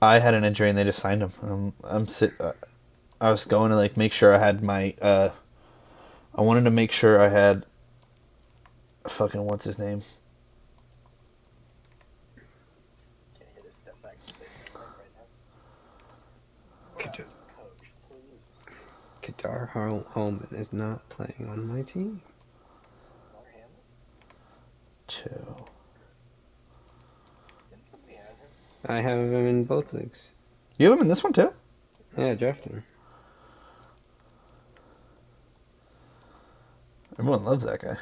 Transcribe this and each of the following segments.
I had an injury and they just signed him. I was going to like make sure I had my I wanted to make sure I had fucking what's his name? Kadar Holman is not playing on my team. Two. I have him in both leagues. You have him in this one too? Yeah, I drafted him. Everyone loves that guy.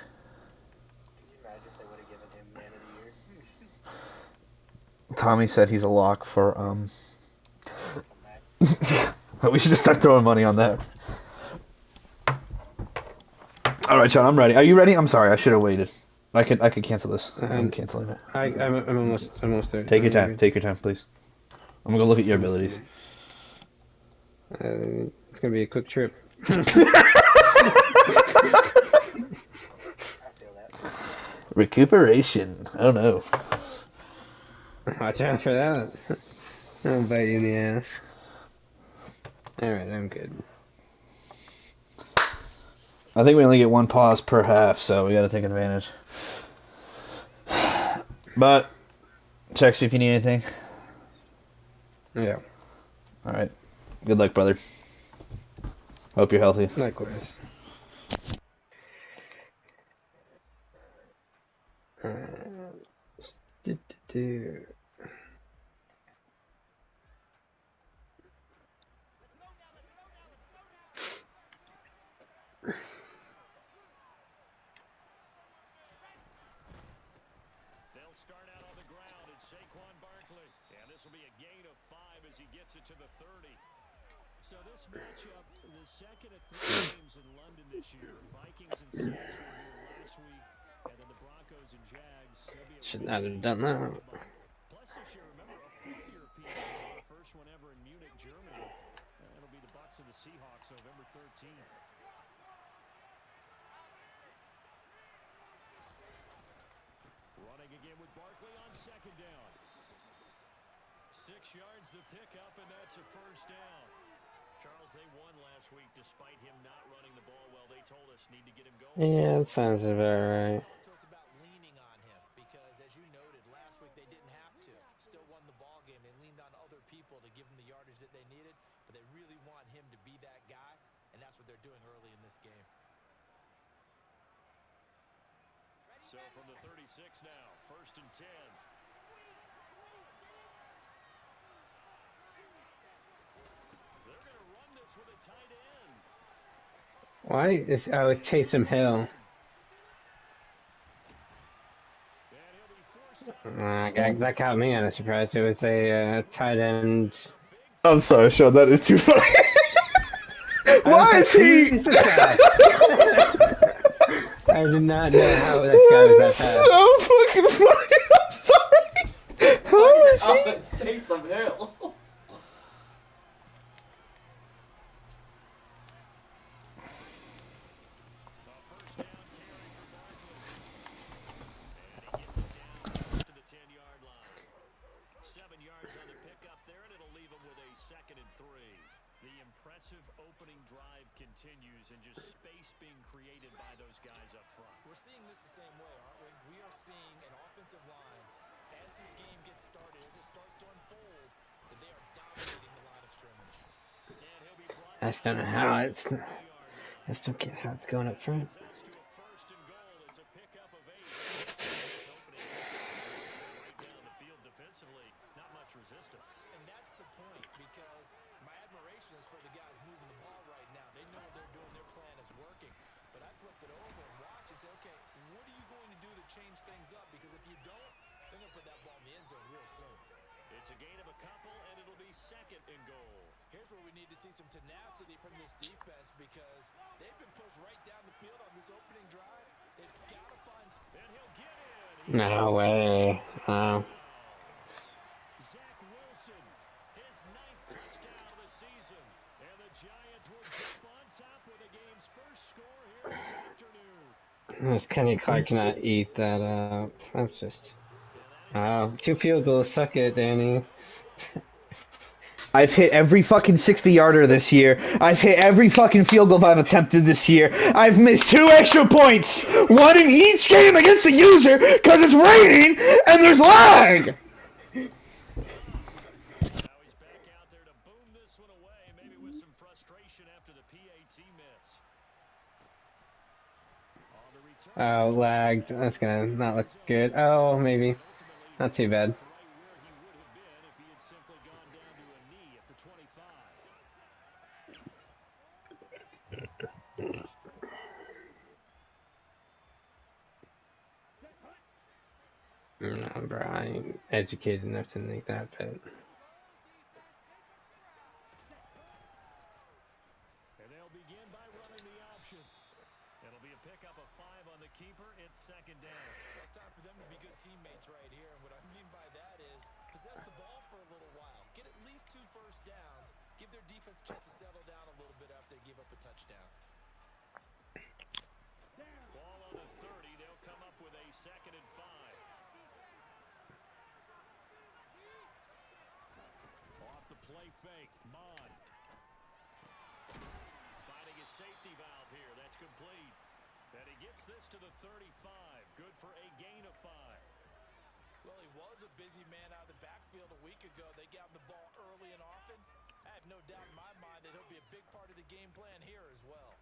Tommy said he's a lock for we should just start throwing money on that. All right, Sean, I'm ready. Are you ready? I'm sorry, I should have waited. I could cancel this. I'm canceling it. I'm almost there. Take your time. Take your time, please. I'm gonna go look at your abilities. It's gonna be a quick trip. Recuperation. Oh no. Watch out for that. I'll bite you in the ass. Alright, I'm good. I think we only get one pause per half, so we gotta take advantage. But text me if you need anything. Yeah. Alright. Good luck, brother. Hope you're healthy. Likewise. Do, do, do. So this matchup, the second of 3 games in London this year. Vikings and Saints were here last week, and then the Broncos and Jags. Should not have done that. Plus this year, remember, a fourth European game, the first one ever in Munich, Germany. It'll be the Bucs and the Seahawks, November 13th. Running again with Barkley on second down. 6 yards the pickup, and that's a first down. Charles, they won last week despite him not running the ball well. They told us need to get him going. Yeah, that sounds about right. Talk to us about leaning on him because, as you noted, last week they didn't have to. Still won the ball game. They leaned on other people to give them the yardage that they needed, but they really want him to be that guy, and that's what they're doing early in this game. So from the 36 now, 1st and 10. With a tight end. Why is I was Taysom Hill? That caught me on a surprise. It was a tight end. I'm sorry, Sean. That is too funny. Why is he? I did not know how this guy was that fast. So fucking funny. I'm sorry. How is he? It takes some hill. Opening drive continues and just space being created by those guys up front. We're seeing this the same way, aren't we? We are seeing an offensive line as this game gets started, as it starts to unfold, that they are dominating the line of scrimmage. I just don't know how it's. I just don't get how it's going up front. And that's the point, because my admiration is for the guys moving the ball right now. They know what they're doing, their plan is working. But I flip it over and watch and say, okay, what are you going to do to change things up? Because if you don't, they're going to put that ball in the end zone real soon. It's a gain of a couple, and it'll be 2nd and goal. Here's where we need to see some tenacity from this defense, because they've been pushed right down the field on this opening drive. They've got to find... And he'll get in. No way. Wow. Zach Wilson, his 9th touchdown of the season. And the Giants will jump on top with the game's first score here this afternoon. This Kenny Clark cannot eat that up. That's just... 2 field goals. Suck it, Danny. I've hit every fucking 60-yarder this year. I've hit every fucking field goal I've attempted this year. I've missed 2 extra points, one in each game against the user, because it's raining and there's lag. Now he's back out there to boom this one away, maybe with some frustration after the PAT miss. On the return, Oh, lagged. That's gonna not look good. Oh, maybe. and ultimately Not he too finished bad. right where he would have been if he had simply gone down to a knee at the 25. No, bro, I ain't educated enough to make that bet. And they'll begin by running the option. It'll be a pickup of 5 on the keeper. It's second down. Well, it's time for them to be good teammates right here. And what I mean by that is possess the ball for a little while. Get at least 2 first downs. Give their defense a chance to settle down a little bit after they give up a touchdown. Ball on the 30. They'll come up with a second and 5. Off the play fake. Mon. Finding his safety valve here. That's complete. And he gets this to the 35. Good for a gain of 5. Well, he was a busy man out of the backfield a week ago. They got him the ball early and often. I have no doubt in my mind that he'll be a big part of the game plan here as well.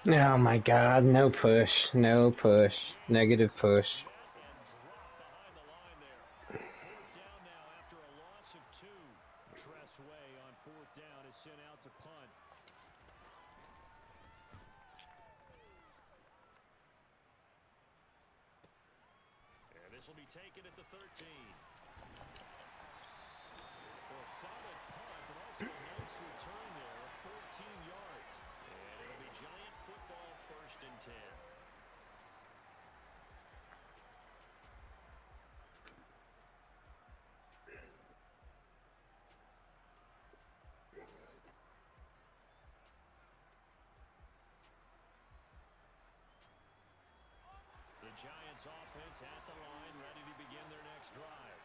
Oh my god, no push. No push. Negative push. And drop behind the line there. 4th down now after a loss of 2. Tressway on 4th down is sent out to punt. And this will be taken at the 13. Well, solid punt, but also a nice return there of 14 yards. And it'll be Giant football, 1st and 10. The Giants offense at the line, ready to begin their next drive.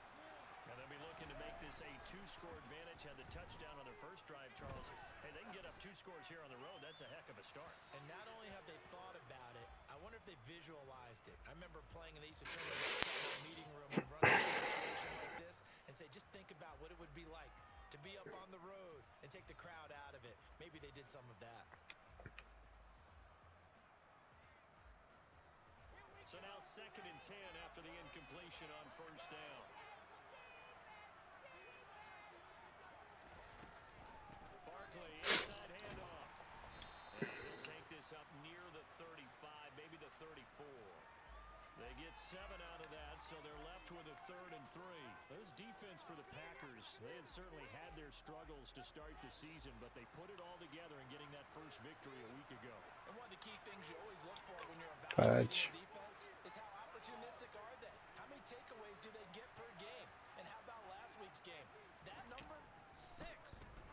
And they'll be looking to make this a 2-score advantage. Had the touchdown on their first drive, Charles. Hey, they can get up 2 scores here on the road. That's a heck of a start. And not only have they thought about it, I wonder if they visualized it. I remember playing, and they used to turn the lights on in the meeting room and run through a situation like this and say, just think about what it would be like to be up on the road and take the crowd out of it. Maybe they did some of that. So now 2nd and 10 after the incompletion on 1st down. Barkley, inside handoff. And he'll take this up near the 35, maybe the 34. They get 7 out of that, so they're left with a 3rd and 3. This defense for the Packers, they had certainly had their struggles to start the season, but they put it all together in getting that first victory a week ago. And one of the key things you always look for when you're evaluating Fudge. a defense is how opportunistic are they? How many takeaways do they get per game? And how about last week's game? That number? 6.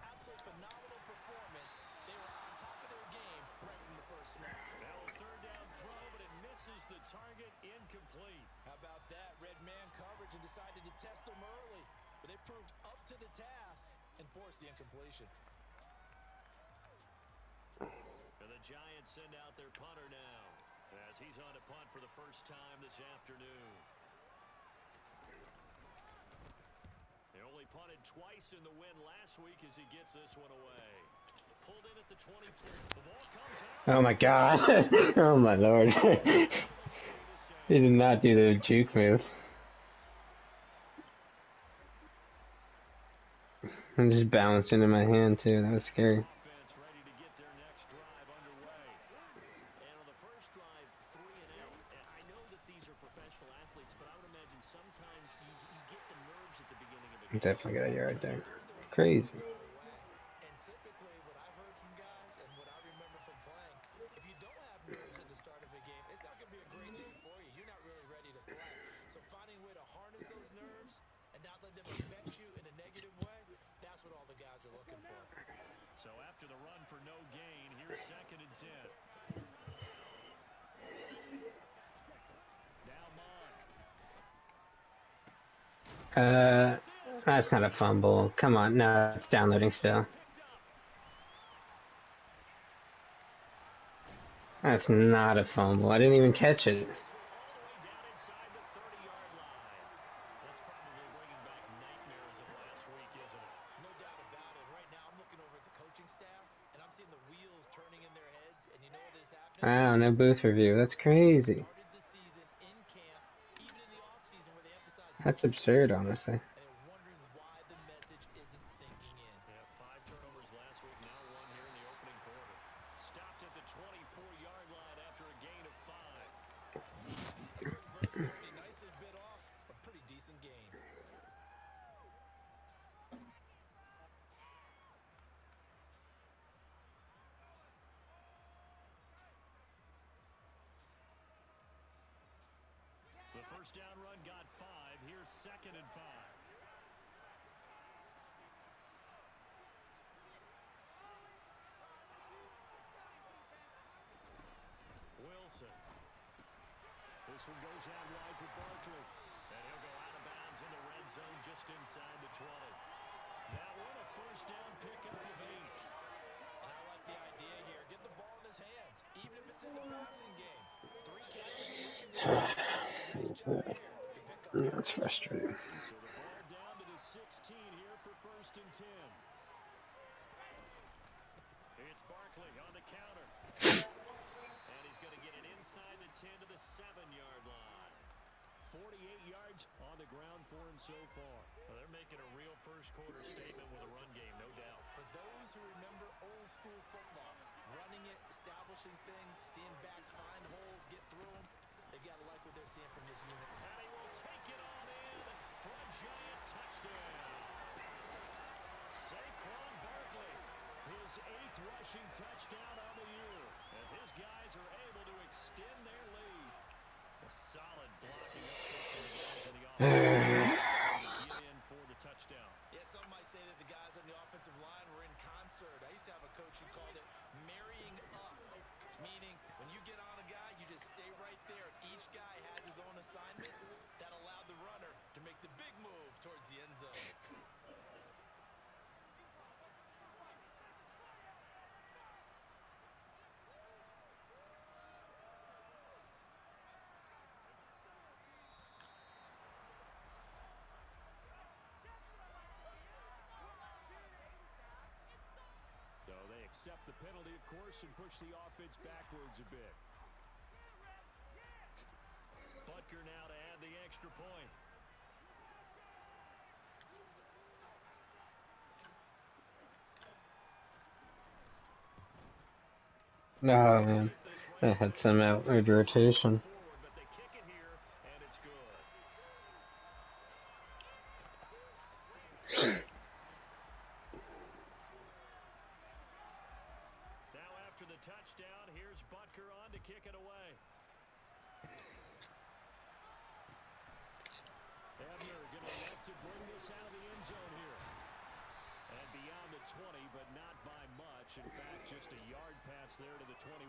Absolute phenomenal performance. They were on top of their game right from the first snap. Now a 3rd down throw, but it misses the target, incomplete. How about that? Red man coverage and decided to test them early. But they proved up to the task and forced the incompletion. And the Giants send out their punter now, as he's on to punt for the first time this afternoon. They only punted twice in the win last week as he gets this one away. Pulled in at the 24. The ball comes out. Oh my god. Oh my lord. He did not do the juke move. I just bounced into my hand too. That was scary. Offense ready to get their next drive underway. And on the first drive, 3 and out. And I know that these are professional athletes, but I would imagine sometimes you get the nerves at the beginning of a game. Definitely got a yard there. Crazy. And to for no gain. Here's 2nd and 10. Now Mond. That's not a fumble. Come on, no, it's downloading still. That's not a fumble. I didn't even catch it. This one all the way down inside the 30-yard line. That's probably bringing back nightmares of last week, isn't it? No doubt about it. Right now, I'm looking over at the coaching staff, and I'm seeing the wheels turning in their heads. And you know what is happening? Wow, no booth review. That's crazy. Started the season in camp, even in the offseason where they emphasize That's more absurd, season, honestly. and they're wondering why the message isn't sinking in. Yeah, 5 turnovers last week, now 1 here in the opening quarter. Stopped at the 24-yard line after a gain of 5. That's what Burt's there, and he nicely bit off a pretty decent gain. The first down run got 5. Here's 2nd and 5. Wilson. This one goes out wide for Barkley. And he'll go out of bounds in the red zone just inside the 20. That one a first down pickup of 8. And I like the idea here. Get the ball in his hands, even if it's in the passing game. 3 catches a week and nice job here to pick up That's frustrating. So the ball down to the 16 here for 1st and 10. It's Barkley on the counter. And he's going to get it inside the 10 to the 7-yard line. 48 yards on the ground for him so far. Well, they're making a real first-quarter statement with a run game, no doubt. For those who remember old-school football, running it, establishing things, seeing backs find holes, get through them, they got to like what they're seeing from this unit. And he will take it on in for a giant touchdown. Saquon Barkley, his 8th rushing touchdown on the year, as his guys are able to extend their lead. A solid blocking up front from the guys on the offense. Get in for the touchdown. Yeah, some might say that the guys on the offensive line were in concert. I used to have a coach who called it marrying up, meaning when you get on a guy, you just stay right there. Each guy has his own assignment that allowed the runner to make the big move towards the end zone. So they accept the penalty, of course, and push the offense backwards a bit. Butker now to add the extra point. Oh, man. I had some outward rotation. But they kick it here, and it's good. Now after the touchdown, here's Butker on to kick it away. Ebner going to look to bring this out of the end zone here. And beyond the 20, but not by much. In fact, just a yard pass there to the 21.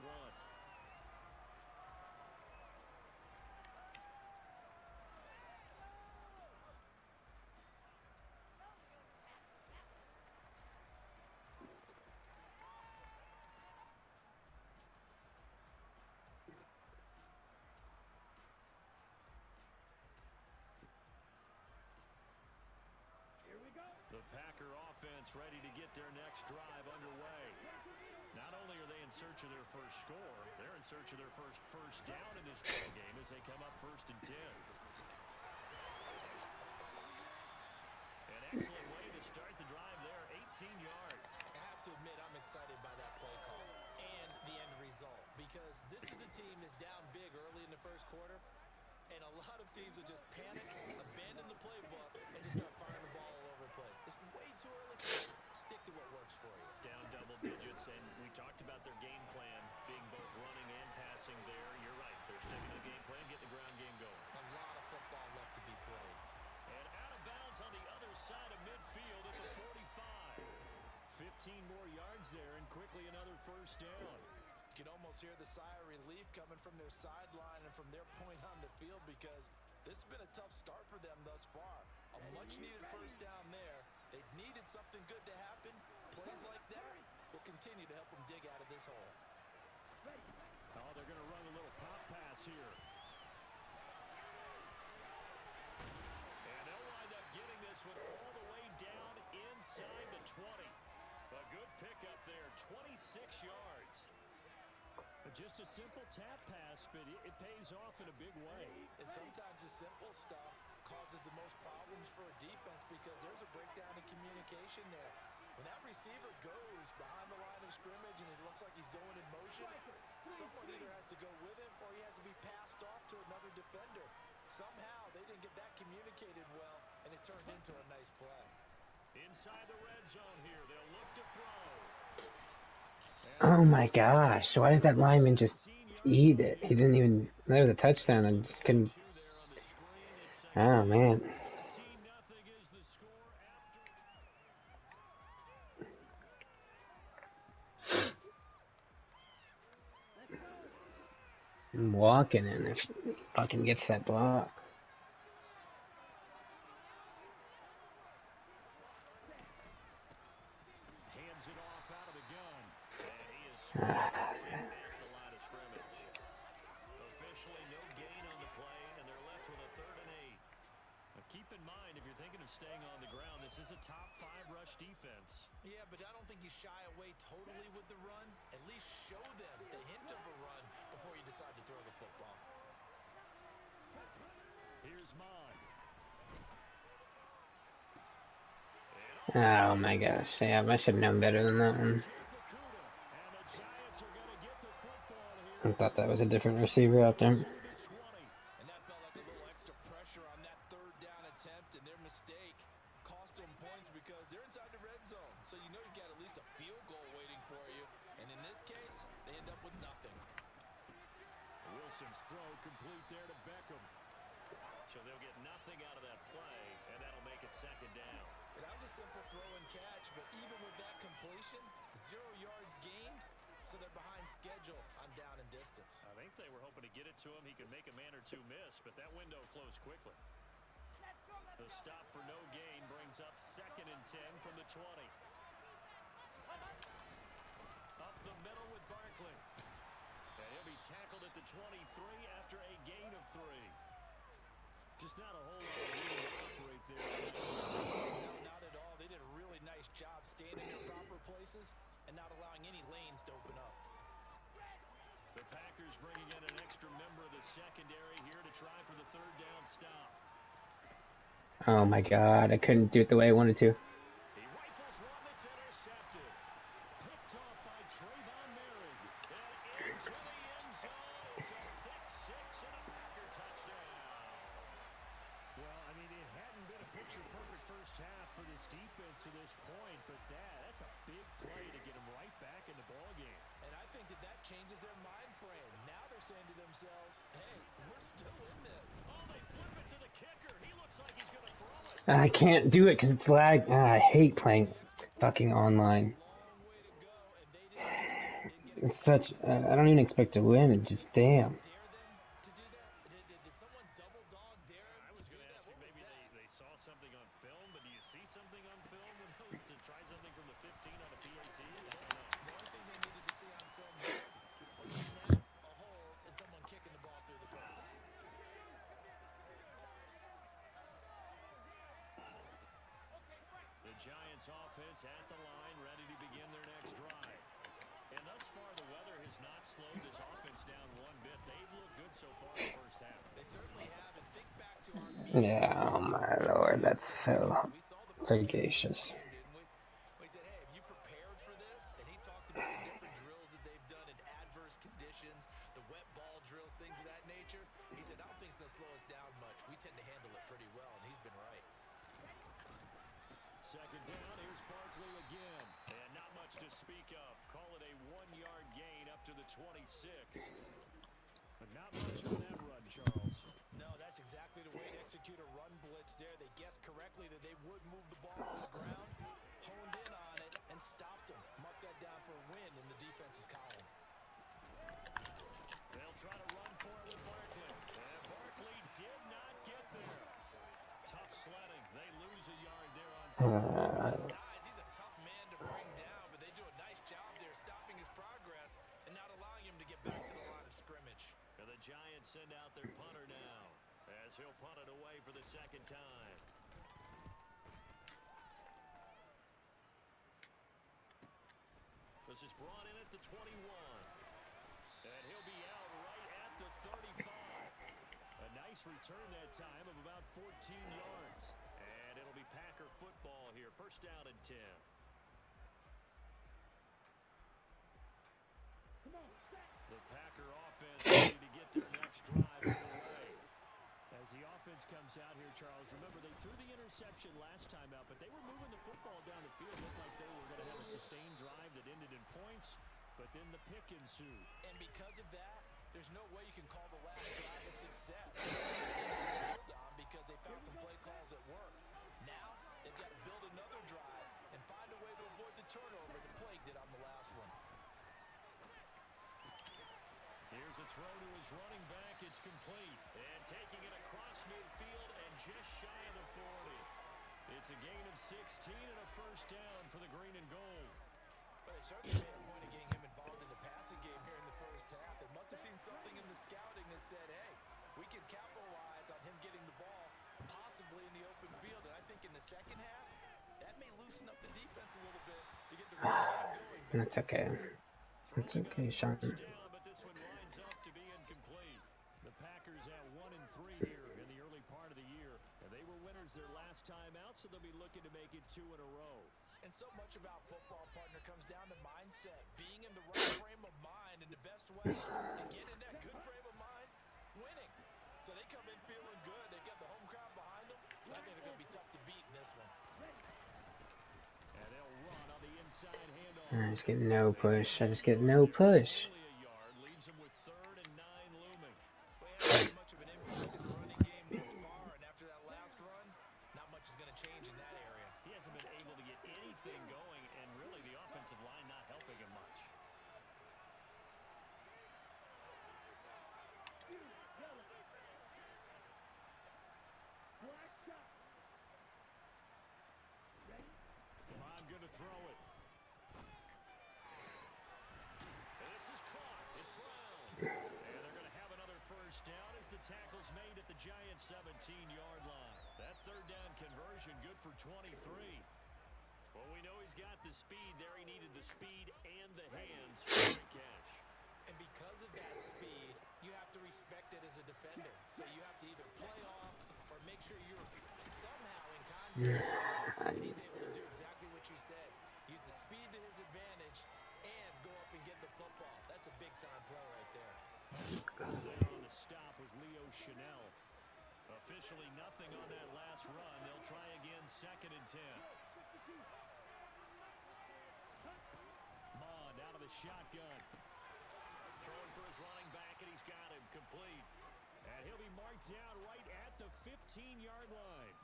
The Packer offense ready to get their next drive underway. Not only are they in search of their first score, they're in search of their first down in this ball game as they come up 1st and 10. An excellent way to start the drive there, 18 yards. I have to admit, I'm excited by that play call and the end result, because this is a team that's down big early in the first quarter, and a lot of teams will just panic, abandon the playbook, and just start firing the ball all over the place. It's way too early for you. Stick to what works for you. Down double digits, and we talked about their game plan being both running and passing there. You're right. They're sticking to the game plan, getting the ground game going. A lot of football left to be played. And out of bounds on the other side of midfield at the 45. 15 more yards there, and quickly enough, first down. You can almost hear the sigh of relief coming from their sideline and from their point on the field because this has been a tough start for them thus far. A much-needed first down there. They needed something good to happen. Plays like that will continue to help them dig out of this hole. Oh, they're going to run a little pop pass here. And they'll wind up getting this one all the way down inside the 20. A good pickup there, 26 yards. Just a simple tap pass, but it pays off in a big way. And sometimes the simple stuff causes the most problems for a defense because there's a breakdown in communication there. When that receiver goes behind the line of scrimmage and it looks like he's going in motion, someone either has to go with him or he has to be passed off to another defender. Somehow they didn't get that communicated well, and it turned into a nice play. Inside the red zone here, they'll look to throw. Oh my gosh, why did that lineman just eat it? He didn't even, that was a touchdown, I just couldn't, oh man. 17-0 is the score after. I'm walking in if he fucking gets that block. Hands it off out of the gun. And he is at the line of scrimmage. Officially no gain on the play, and they're left with a 3rd and 8. Now keep in mind, if you're thinking of staying on the ground, this is a top 5 rush defense. Yeah, but I don't think you shy away totally with the run. At least show them the hint of a run before you decide to throw the football. Here's Mon. Oh my gosh, yeah, I should have known better than that one. I thought that was a different receiver out there. And that felt like a little extra pressure on that 3rd down attempt, and their mistake cost them points because they're inside the red zone. So you know you got at least a field goal waiting for you. And in this case, they end up with nothing. Wilson's throw complete there to Beckham. So they'll get nothing out of that play, and that'll make it 2nd down. That was a simple throw and catch, but even with that completion, 0 yards gained, so they're behind schedule on down and distance. I think they were hoping to get it to him. He could make a man or two miss, but that window closed quickly. The stop for no gain brings up 2nd and 10 from the 20. Up the middle with Barkley. And he'll be tackled at the 23 after a gain of 3. Just not a whole lot of room to operate there. No, not at all. They did a really nice job staying in their proper places and not allowing any lanes to open up. The Packers bringing in an extra member of the secondary here to try for the 3rd down stop. Oh my god, I couldn't do it the way I wanted to. He rifles one that's intercepted. Picked off by Trayvon Merrick. And into the end zone. It's a pick 6 and a Packer touchdown. Well, I mean, it hadn't been a picture-perfect first half for this defense to this point, but that's a big play to get them right back in the ballgame. And I think that changes their mind frame. Now they're saying to themselves, hey, we're still in this. Oh, they flip it to the kicker. He looks like he's going to throw it. I can't do it because it's lag. I hate playing fucking online. Long way to go, and they didn't get It's such, I don't even expect to win, it just, damn. dare them to do that? Did someone double dog dare him I was going to ask you, maybe they saw something on film, but do you see something on film to try something from the 15 on a PAT? I don't know. The only thing they needed to see on film there was a snap, a hold, and someone kicking the ball through the press. The Giants offense at the line, ready to begin their next drive. And thus far, the weather has not slowed this offense down one bit. They've looked good so far in the first half. They certainly have, and think back to our meeting. Yeah, oh my lord, that's so We saw the first sagacious. game, didn't we? We said, hey, have you prepared for this? And he talked about the different drills that they've done in adverse conditions, the wet ball drills, things of that nature. He said, I don't think it's going to slow us down much. We tend to handle it pretty well, and he's been right. 2nd down, here's Barkley again. And not much to speak of. Call it a 1-yard gain up to the 26. But not much on that run, Charles. No, that's exactly the way to execute a run blitz there. They guessed correctly that they would move the ball on the ground, honed in on it, and stopped them. Mark that down for a win in the defensive size, he's a tough man to bring down, but they do a nice job there stopping his progress and not allowing him to get back to the line of scrimmage. And the Giants send out their punter now, as he'll punt it away for the second time. This is brought in at the 21. And he'll be out right at the 35. A nice return that time of about 14 yards. And it'll be Packer football here. First down and 10. The Packer offense ready to get their next drive underway. As the offense comes out here, Charles, remember they threw the interception last time out, but they were moving the football down the field. Looked like they were going to have a sustained drive that ended in points, but then the pick ensued. And because of that, there's no way you can call the last drive a success. Things to build on because they found some play calls that work. Now, they've got to build another drive and find a way to avoid the turnover that plagued it on the last one. Here's a throw to his running back. It's complete. And taking it across midfield and just shy of the 40. It's a gain of 16 and a first down for the green and gold. But they certainly made a point of getting him involved in the passing game here in the first half. They must have seen something in the scouting that said, hey, we can capitalize on him getting the ball, possibly in the open field. And I think in the second half, that may loosen up the defense a little bit to get the run game going. That's okay. That's okay, Sean. But this one winds up to be incomplete. The Packers at 1-3 here in the early part of the year. And they were winners their last time out, so they'll be looking to make it 2 in a row. And so much about football, partner, comes down to mindset. Being in the right frame of mind, and the best way to get in that good frame of mind, winning. So they come in feeling good. They've got the home crowd behind them. I think they're going to be tough to beat in this one. And they'll run on the inside handoff. I just get no push. I just get no push. Leaves him with 3rd and 9 looming. Well, he hasn't had much of an impact in the running game thus far, and after that last run, not much is going to change in that area. He hasn't been able to get anything going, and really the offensive line not helping him much. Come on, good to throw it. This is caught. It's Brown. And they're going to have another first down as the tackle's made at the Giants' 17-yard line. That 3rd down conversion good for 23. Well, we know he's got the speed there. He needed the speed and the hands for the catch. And because of that speed, you have to respect it as a defender. So you have to either play off or make sure you're somehow in contact. And he's able to do exactly what you said. Use the speed to his advantage and go up and get the football. That's a big-time play right there. There on the stop was Leo Chanel. Officially nothing on that last run. They'll try again 2nd and 10. Mond out of the shotgun. Throwing for his running back, and he's got him complete. And he'll be marked down right at the 15-yard line.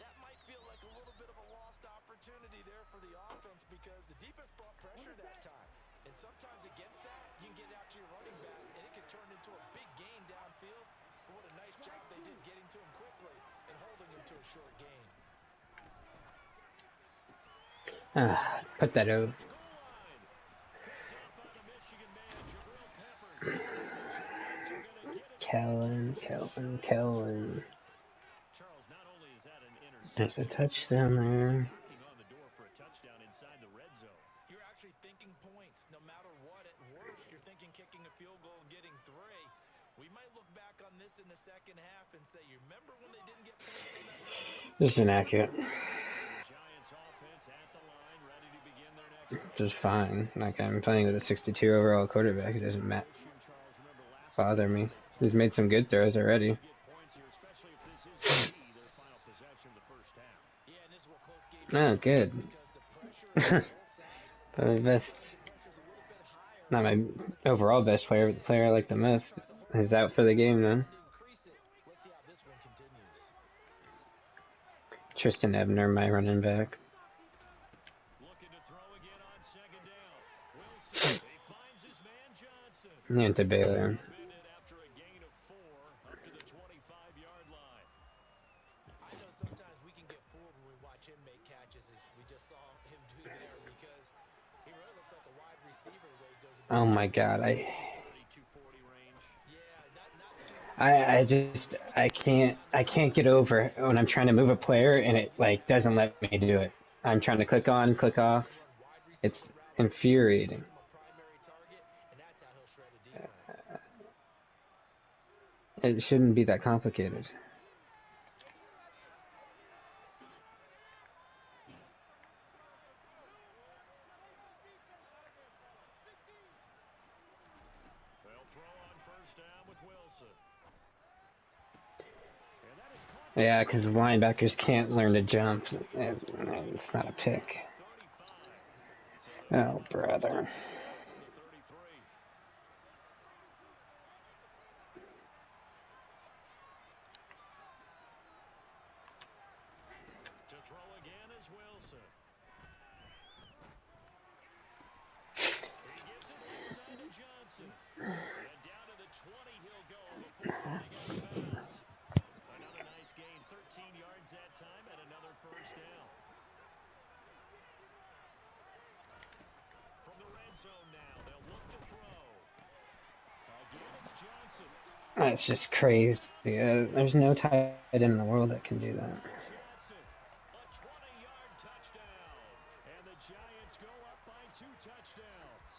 That might feel like a little bit of a lost opportunity there for the offense because the defense brought pressure that time. And sometimes against that, you can get out to your running back, and it can turn into a big gain downfield. But what a nice job they did getting to him quickly and holding him to a short gain. Put that over. Kellen. Charles, not only is that an There's a interception, touchdown there. knocking on the door for a touchdown inside the red zone. You're actually thinking points. No matter what, at worst, you're thinking kicking a field goal and getting 3. We might look back on this in the second half and say, you remember when they didn't get points on that drive? This is inaccurate. The Giants offense at the line, ready to begin their next Which is fine. Like, I'm playing with a 62 overall quarterback. It doesn't bother me. He's made some good throws already. Oh, good. But my best, not my overall best player, but the player I like the most is out for the game then. Tristan Ebner, my running back. Into Baylor. I know sometimes we can get fooled when we watch him make catches. just saw him do there because he really looks like a wide receiver the way he goes about Oh his my God, business. 230, 240 range. Yeah, not super fast, I but just maybe can get you down the I field can't in get a couple over minutes. when I'm trying to move a player and it like doesn't let me do it. I'm trying to click on, click off. He'll run wide It's receiver routes with you, make infuriating. him a primary target, and that's how he'll shred a defense. It shouldn't be that complicated. They'll throw on first down with Wilson. And that is caught down Yeah, the because the middle. linebackers can't learn to jump. So he gains a gain of It's not a 8 at pick. the 35. So they'll bring Oh, up first and brother. 10 now from the 33. To throw again is Wilson. He gives it left side to Johnson. And down to the 20 he'll go before running out of bounds. Another nice gain, 13 yards that time, and another first down. From the red zone now, they'll look to throw. Again, it's Johnson. That's just crazy. There's no tight end in the world that can do that. Johnson, a 20-yard touchdown. And the Giants go up by 2 touchdowns.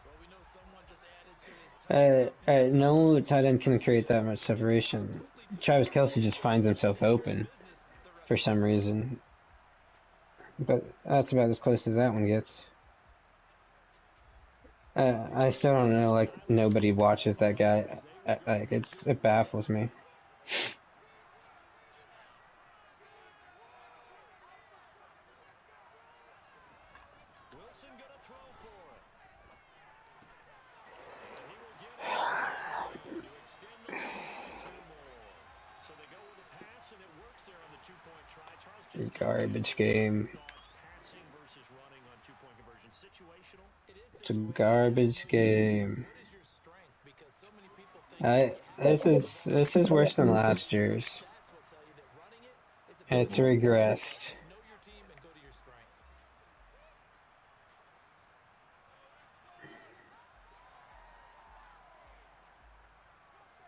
Well, we know someone just added to his touchdown passing No total. tight end can Now create that much Giants can move on separation. quickly to Travis extend the Kelce lead just finds and himself take care of open business the rest for of the some way. reason. But that's about as close as that one gets. I still don't know, like, nobody watches that guy. Like, it baffles me. Wilson going to throw for it. And he will get into the end zone to extend the lead by 2 more. So they go with a pass, and it works there on the 2-point try. Charles, just in Garbage general, what are your game. thoughts passing versus running on 2-point conversion? Situational? It is It's a situational, and garbage then again, game. what is your strength? Because so many people think that you have to run it. This is worse than last The year's. stats will tell you that running it is a And bit it's more effective. So regressed. know your team and go to your strength.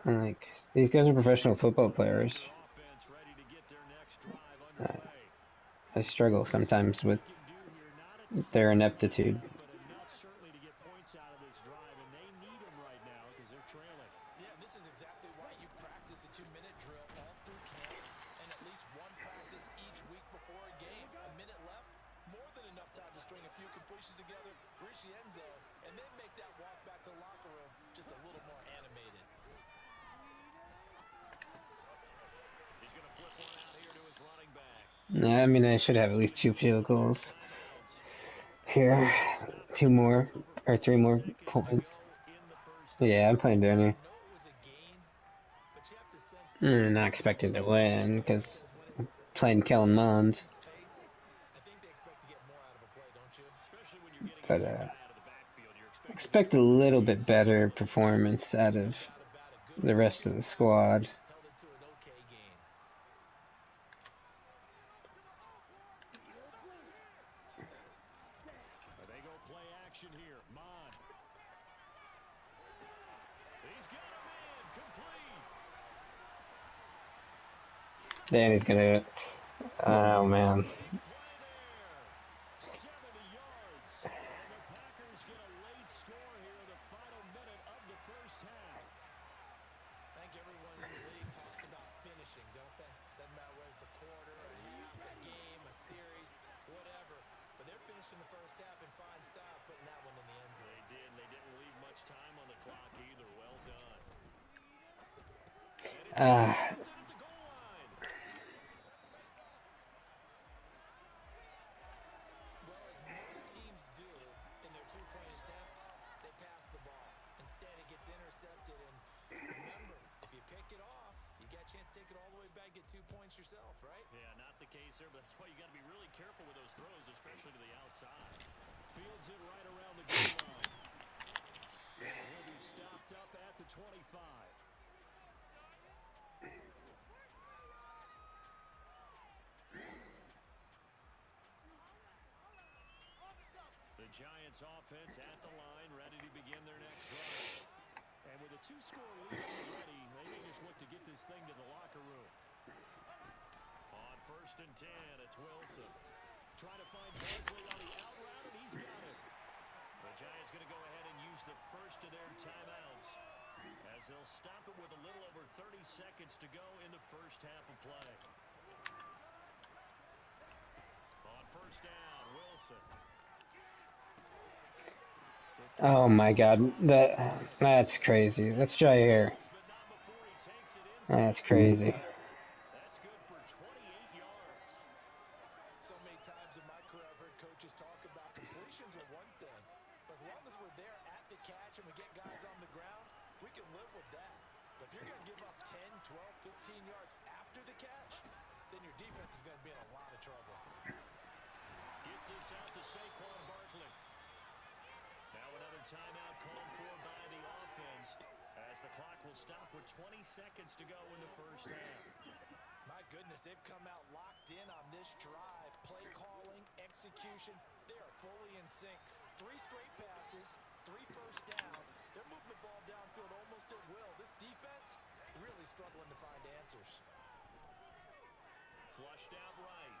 And like, these guys are professional football And players. their offense ready to get their next drive Uh, underway. I struggle Looking to see sometimes what they with can do here. Not a ton their of time ineptitude. left, but enough certainly to get points out of this drive, and they need them right now because they're trailing. Yeah, and this is exactly why you practice a 2-minute drill all through camp and at least one practice each week before a game. A minute left, more than enough time to string a few completions together, reach the end zone, and then make that walk back to the locker room just a little more animated. He's going to flip one out here to his running back. I mean, I should have at And least they 2 use one field of their goals timeouts. So here. they're going to stop the 2 drive more. with over Or 3 40 more seconds to points. go in the first Yeah, I'm half. playing I Danny. know it was a gain, but you have to sense people Not could be expecting to win, disappointed because because when it's playing Kellen big Mond. open space, I think they expect to get more out of a play, don't you? Especially when you're getting But into a guy out of the backfield. You're expecting expect a bigger little bit plays. better performance out No of doubt about it. Good the rest leadership of the back there squad. held it to an okay gain. They go play action here. Mon. He's got a man complete. Danny's gonna. Oh man. Big play there. 70 yards. And the Packers get a late score here in the final minute of the first half. I think everyone in the league talks about finishing, don't they? Doesn't matter whether it's a quarter, a half, a game, a series, whatever. But they're finishing the first half in fine style, putting that one in the end zone. They did, and they didn't leave much time on the clock either. Well done. And he's Ah, intercepted at the goal line. Well, as most teams do in their two-point attempt, they pass the ball. Instead, it gets intercepted. And remember, if you pick it off, you got a chance to take it all the way back, get 2 points yourself, right? Yeah, not the case there, but that's why you got to be really careful with those throws, especially to the outside. Fields it right around the goal line. And he'll be stopped up at the 25. The Giants offense at the line, ready to begin their next drive. And with a 2-score lead already, they may just look to get this thing to the locker room. On 1st and 10, it's Wilson. Trying to find Barkley on the out route, and he's got it. The Giants going to go ahead and use the first of their timeouts, as they'll stop it with a little over 30 seconds to go in the first half of play. On 1st down, Wilson. Oh my God, that's crazy. Let's try here. That's crazy. That's good for 28 yards. So many times in my career I've heard coaches talk about completions are one thing, but as long as we're there at the catch and we get guys on the ground, we can live with that. But if you're going to give up 10, 12, 15 yards after the catch, then your defense is going to be in a lot of trouble. Gets this out to Saquon Barkley. Now another timeout called for by the offense, as the clock will stop with 20 seconds to go in the first half. My goodness, they've come out locked in on this drive. Play calling, execution, they are fully in sync. 3 straight passes, 3 first downs. They're moving the ball downfield almost at will. This defense really struggling to find answers. Flushed out right.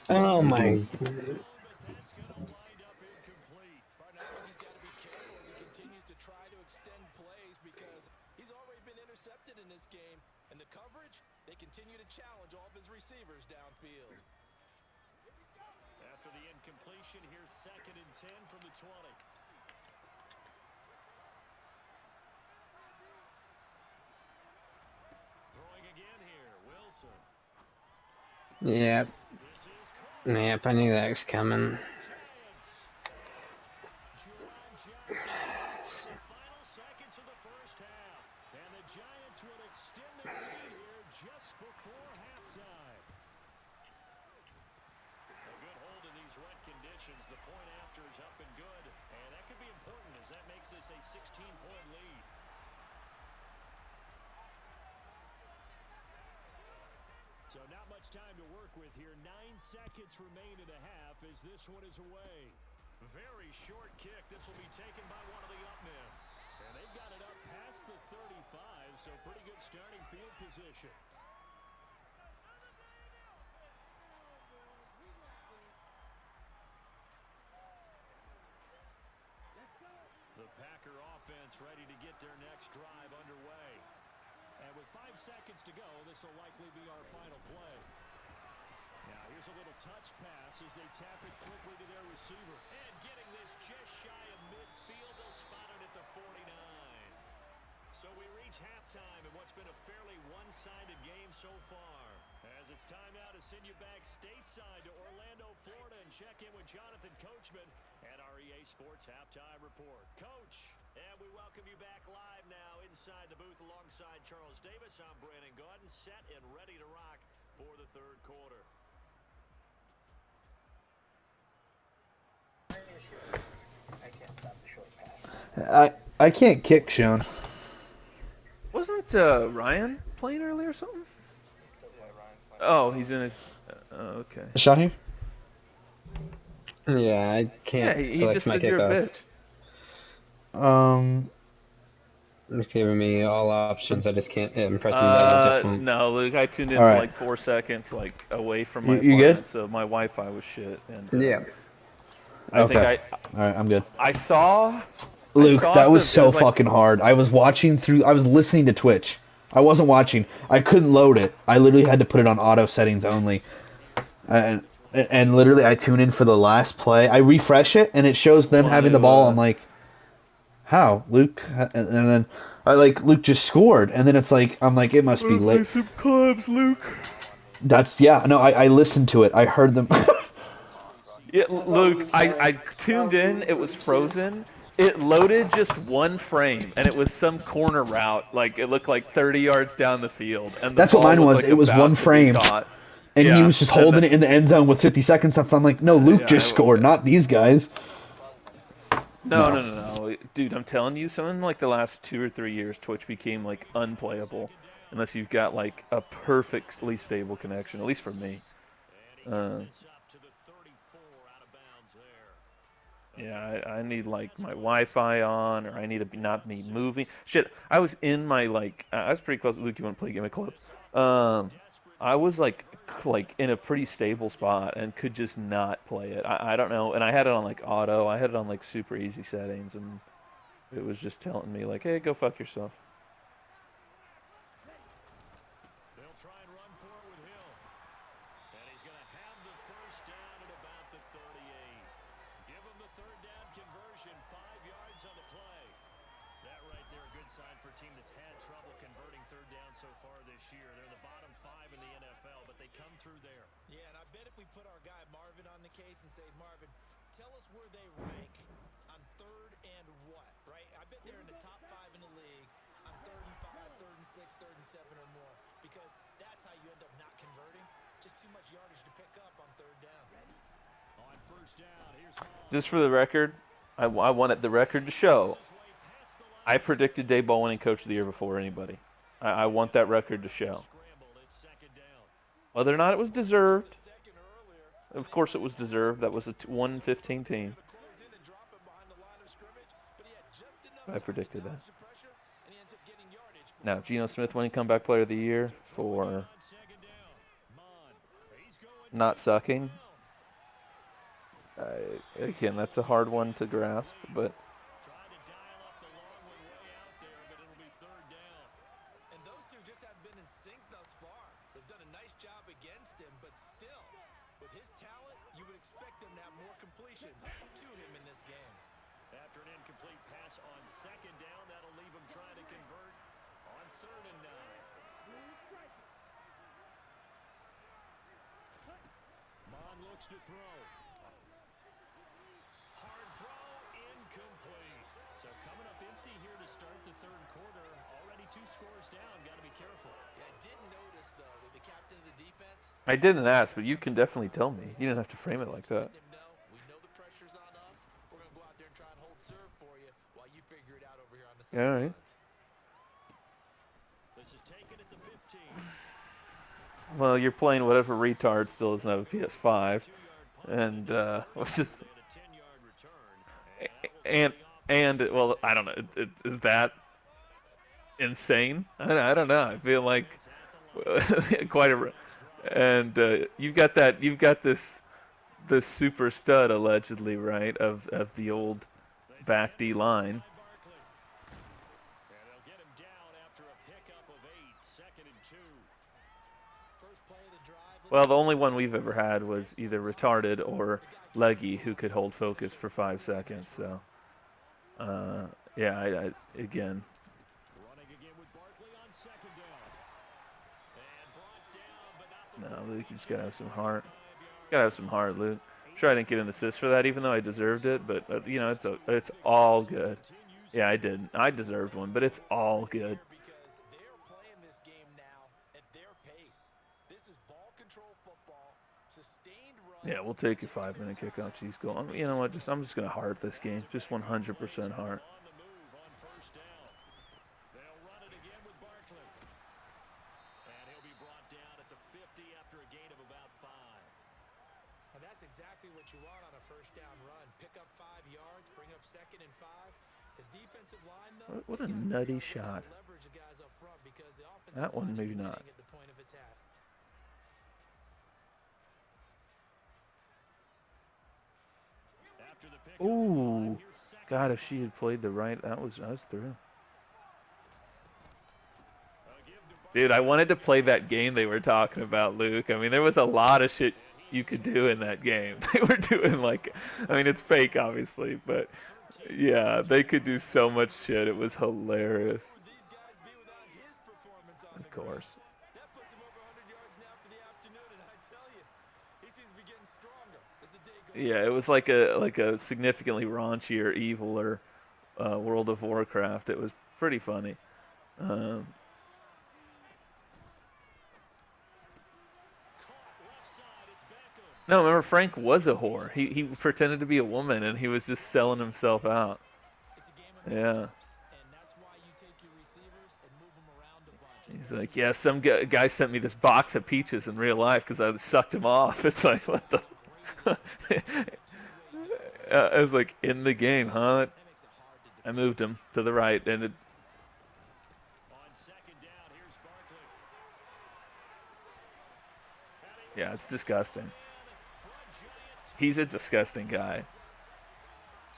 Oh my. But that's going to wind up incomplete. Partner, I think he's got to be careful as he continues to try to extend plays because he's already been intercepted in this game. And the coverage, they continue to challenge all of his receivers downfield. After the incompletion, here's 2nd and 10 from the 20. Throwing again here, Wilson. Yep. This is Yep, I knew that was coming. the final seconds of the first half. And the Giants will extend their lead here just before halftime. A good hold in these wet conditions. The point after is up and good. And that could be important as that makes this a 16-point lead. So not much time to work with here. 9 seconds remain in the half as this one is away. Very short kick. This will be taken by one of the up men. And they've got it up past the 35, so pretty good starting field position. The Packer offense ready to get their next drive underway. And with 5 seconds to go, this will likely be our final play. Now here's a little touch pass as they tap it quickly to their receiver. And getting this just shy of midfield, they'll spot it at the 49. So we reach halftime in what's been a fairly one-sided game so far. As it's time now to send you back stateside to Orlando, Florida, and check in with Jonathan Coachman at our EA Sports Halftime Report. Coach, and we welcome you back live now inside the booth alongside Charles Davis. I'm Brandon Gordon, set and ready to rock for the third quarter. I can't kick, Sean. Wasn't Ryan playing earlier or something? Oh, he's in his. Okay. Sean here? Yeah, I Yeah, can't he select just my said you're a kickoff. bitch. It's giving me all options. I just can't. I'm pressing the button. It just won't. No, Luke, I tuned in All for right. like 4 seconds, like away from my You apartment, good? so my Wi-Fi was shit. And Yeah. I Okay. think All right, I'm good. I saw. Luke, that was it so like, fucking hard. I was listening to Twitch. I wasn't watching. I couldn't load it. I literally had to put it on auto settings only. And literally I tune in for the last play. I refresh it and it shows them having the ball. I'm like, how, Luke? And then Luke just scored. And then I'm like, it must be late. Play some clubs, Luke. I listened to it. I heard them. Yeah, Luke, I tuned in. It was frozen. It loaded just one frame, and it was some corner route. Like, it looked like 30 yards down the field, and the That's what ball mine was. like It was about one to be frame. caught. And he Yeah, was just holding it in the end zone with 50 seconds left. I'm like, no, Luke just scored, not these guys. No. Dude, I'm telling you, something like the last 2 or 3 years, Twitch became, like, unplayable. Unless you've got, like, a perfectly stable connection, at least for me. Yeah, I need like my Wi-Fi on, or I need to be not be moving. Shit, I was in my like I was pretty close. Luke, you want to play Game of Club? I was like in a pretty stable spot and could just not play it. I don't know, and I had it on like auto. I had it on like super easy settings, and it was just telling me like, hey, go fuck yourself. They'll try and run for it with Hill. And he's going to have the first down at about the 38. Give him the third down conversion, 5 yards on the play. That right there, a good sign for a team that's had trouble converting third down so far this year. They're in the bottom 5 in the NFL, but they come through there. Yeah, and I bet if we put our guy Marvin on the case and say, Marvin, tell us where they rank on third and what, right? I bet they're in the top 5 in the league on 3rd and 5, 3rd and 6, 3rd and 7 or more, because that's how you end up not converting. Just too much yardage to pick up on third down. On first down, here's Hall. Just for the record, I wanted the record to show I predicted Daboll winning Coach of the Year before anybody. I want that record to show. Whether or not it was deserved, of course it was deserved. That was a 1-15 team. I predicted that. Now, Geno Smith winning Comeback Player of the Year for not sucking. Again, that's a hard one to grasp, but And those two just haven't been in sync thus far. They've done a nice job against him, but still, with his talent, you would expect him to have more completions to him in this game. After an incomplete pass on second down, that'll leave him trying to convert on 3rd and 9. Mon looks to throw. Hard throw, incomplete. So coming up empty here to start the third quarter. Already 2 scores down. Got to be careful. Yeah, I did notice, though, that the captain of the defense... I didn't ask, but you can definitely tell me. You didn't have to frame it like that. We know the pressure's on us. We're going to go out there and try and hold serve for you while you figure it out over here on the All right. sidelines. This is taken at the 15. Well, you're playing whatever retard still doesn't have a PS5, and was just and well, I don't know. Is that insane? I don't know. I feel like quite a. And you've got this super stud allegedly, right, of the old back D line. And they'll get him down after a pickup of 8, 2nd and 2. First play of the drive. Well, the only one we've ever had was either retarded or leggy, who could hold focus for 5 seconds. So, yeah, I again. Running again with Barkley on 2nd down. And brought down, but not No, Luke, you just gotta have some heart. Gotta have some heart, Luke. Sure, I didn't get an assist for that, even though I deserved it. But you know, it's all good. Yeah, I did. I deserved one, but it's all good. Because they're playing this game now at their pace. This is ball control football, sustained runs. Yeah, we'll take your 5-minute kickoff. Jeez, go. You know what? I'm just gonna heart this game. Just 100% heart. on the move on first down. They'll run it again with Barkley. And he'll be brought down at the 50 after a gain of about 5. And that's exactly what you want on a first down run. Pick up 5 yards, bring up 2nd and 5. The defensive line, though, What a they gotta nutty figure out how shot. to leverage the guys up front because the offensive That one, line is maybe winning not. at the point of attack. After the pick Ooh, here's 2nd. God, if she had played the right, I was through. Dude, I wanted to play that game they were talking about, Luke. I mean, there was a lot of shit you could do in that game. They were doing like, I mean, it's fake, obviously, but yeah, they could do so much shit. It was hilarious. Who would these guys be without his performance on Of the ground? course. That puts him over 100 yards now for the afternoon, and I tell you, he seems to be getting stronger as the day goes Yeah, it was like a significantly raunchier, eviler World of Warcraft. It was pretty funny. No, remember Frank was a whore. He pretended to be a woman and he was just selling himself out. It's a game of Yeah. matchups, and that's why you take your receivers and move them around a bunch. He's like, yeah, some guy sent me this box of peaches in real life because I sucked him off. It's like, what the? it was like in the game, huh? That makes it hard to I defend. moved him to the right, and On second down, here's Barkley. yeah, it's disgusting. For a giant He's a disgusting guy.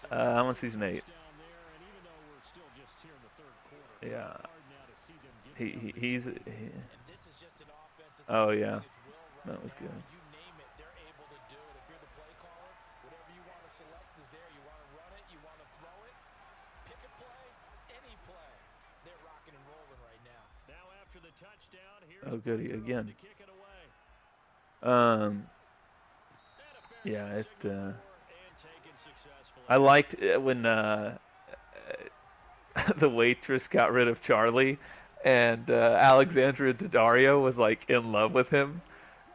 How much season 8? touchdown there, and even though we're still just here in the third quarter, Yeah, hard now to see them giving up he's. And this is just an offense that's Oh yeah, using its will right that was now. good. You name it, they're able to do it. If you're the play caller, whatever you want to select is there. You want to run it, you want to throw it, pick a play, any play. They're rocking and rolling right now. Now after the touchdown, here's Oh goody Barkley again. to kick it away. Um, And a fair yeah, catch it. signaled for and taken successfully. I liked when the waitress got rid of Charlie, and Alexandra Daddario was like in love with him,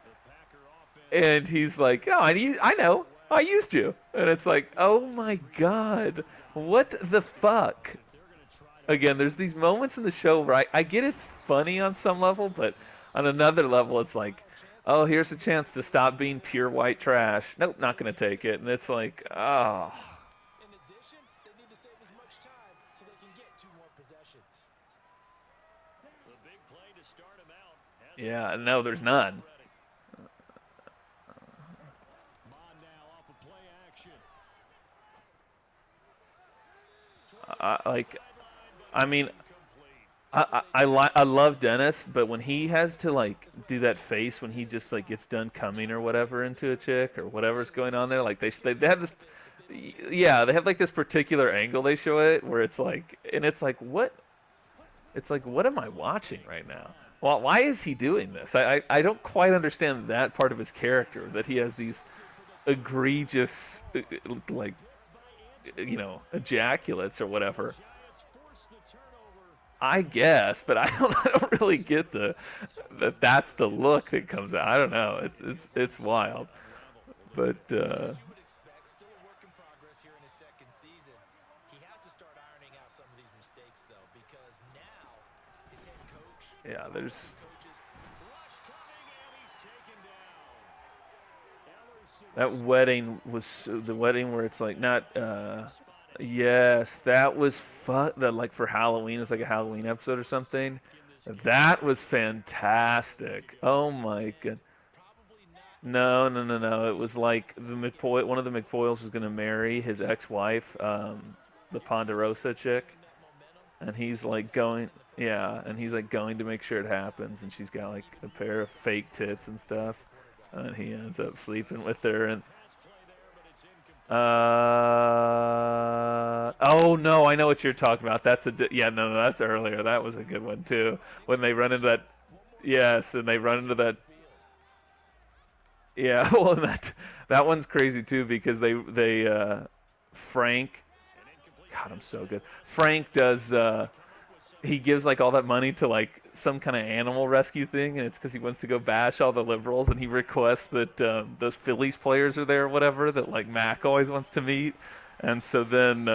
The Packer offense and he's like, "Oh, I know, I used you," and it's like, "Oh my God, what the fuck?" if they're going to try to Again, there's these moments in the show where I get it's funny on some level, but on another level, it's like, "Oh, here's a chance to stop being pure white trash." Nope, not gonna take it, and it's like, oh. In addition, they need to save as much time so they can get 2 more possessions. the big play to start him out. Has Yeah, no, there's none. already. Bond now off of play action. Like, Sideline, but I it's mean, incomplete. I love Dennis, but when he has to like do that face when he just like gets done coming or whatever into a chick or whatever's going on there, like they have this, yeah, they have like this particular angle they show it where it's like, and it's like what, it's like what am I watching right now? Well, why is he doing this? I don't quite understand that part of his character that he has these egregious like ejaculates or whatever. Giants force the turnover. I guess, but I don't really get that's the look that comes out. I don't know. It's wild, but As you would expect, still a work in progress here in his second season. He has to start ironing out some of these mistakes, though, because now his head coach, yeah, his there's offensive coaches, Rush coming, and he's taken down. Ellerson that wedding was the wedding where it's like not yes, that was fun. That like for Halloween, it's like a Halloween episode or something. That was fantastic. Oh my god. probably not No, no, no, no. It was like the McFoy. One of the McFoyles was gonna marry his ex-wife, the Ponderosa chick, carrying that momentum. and he's like going, yeah, and he's like going to make sure it happens, and she's got like a pair of fake tits and stuff, and he ends up sleeping with her, and pass play there, but it's incomplete. oh no, I know what you're talking about. Yeah, no, no, that's earlier. That was a good one too. When they run into that, yes, and they run into that. Yeah, well, that one's crazy too because they Frank. An incomplete God, I'm pass so there. good. Frank does. He gives like all that money to like some kind of animal rescue thing, and it's because he wants to go bash all the liberals, and he requests that those Phillies players are there or whatever that like Mac always wants to meet, and so then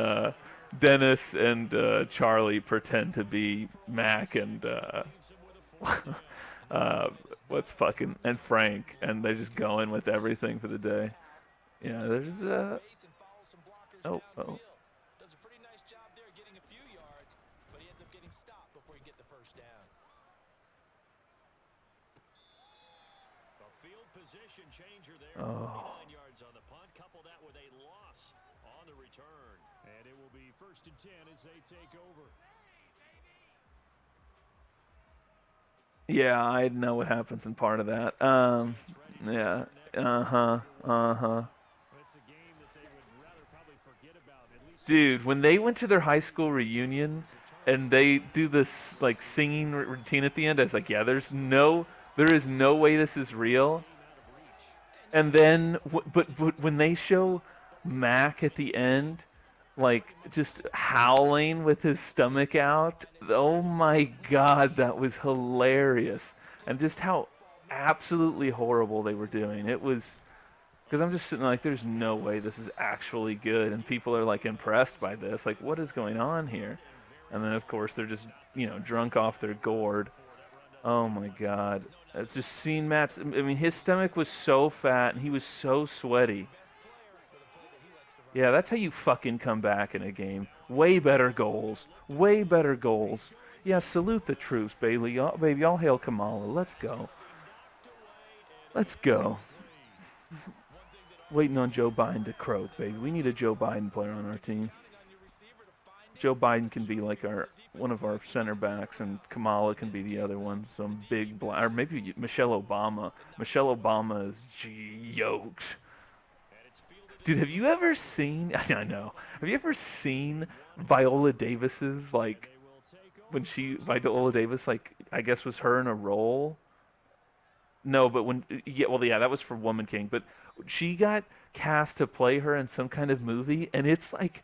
Dennis and Charlie pretend to be Mac and Leaves him with a fourth down. uh, what's fucking and Frank, and they just go in with everything for the day. Yeah, there's Space and follows some blockers oh downfield. Does a pretty nice job there getting a few yards, but he ends up getting stopped before he get the first down. A field position changer there. Oh. 49 yards on the punt. Couple that with a loss on the return. And it will be 1st and 10 as they take over. yeah, I know what happens in part of that. Yeah, uh huh. It's a game that they would rather probably forget about, at least Dude, when they went to their high school reunion and they do this like singing routine at the end, I was like, yeah, there is no way this is real. And then, but when they show Mac at the end, like just howling with his stomach out, oh my God, that was hilarious. And just how absolutely horrible they were doing. It was. Because I'm just sitting like, there's no way this is actually good, and people are like impressed by this. Like, what is going on here? And then of course they're just drunk off their gourd. Oh my God! It's just seeing Matt's. I mean, his stomach was so fat and he was so sweaty. Best player with a play that he likes to Yeah, that's how you fucking come back in a game. Way better goals. Way better goals. Yeah, salute the troops, baby. Baby, all hail Kamala. Let's go. Let's go. Waiting on Joe Biden to croak, baby. We need a Joe Biden player on our team. Joe Biden can be like one of our center backs, and Kamala can be the other one. Some big black, or maybe Michelle Obama. Michelle Obama is yoked. Dude, have you ever seen? I know. Have you ever seen Viola Davis's like when Viola Davis like I guess was her in a role? No, but yeah, that was for Woman King. But she got cast to play her in some kind of movie, and it's like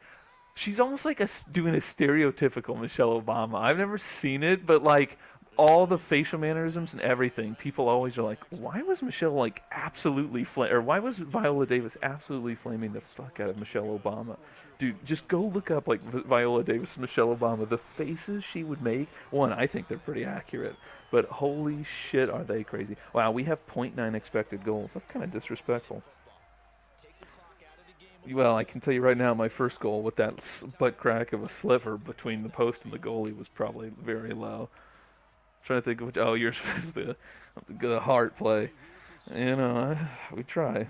she's almost like doing a stereotypical Michelle Obama. I've never seen it, but like all the facial mannerisms and everything, people always are like, why was Michelle like absolutely or why was Viola Davis absolutely flaming the fuck out of Michelle Obama? Dude, just go look up like Viola Davis and Michelle Obama. The faces she would make, one, I think they're pretty accurate, but holy shit, are they crazy? Wow, we have .9 expected goals. That's kind of disrespectful. Well, I can tell you right now, my first goal with that butt crack of a sliver between the post and the goalie was probably very low. I'm trying to think of which. Oh, yours was the heart play. You know, we try. And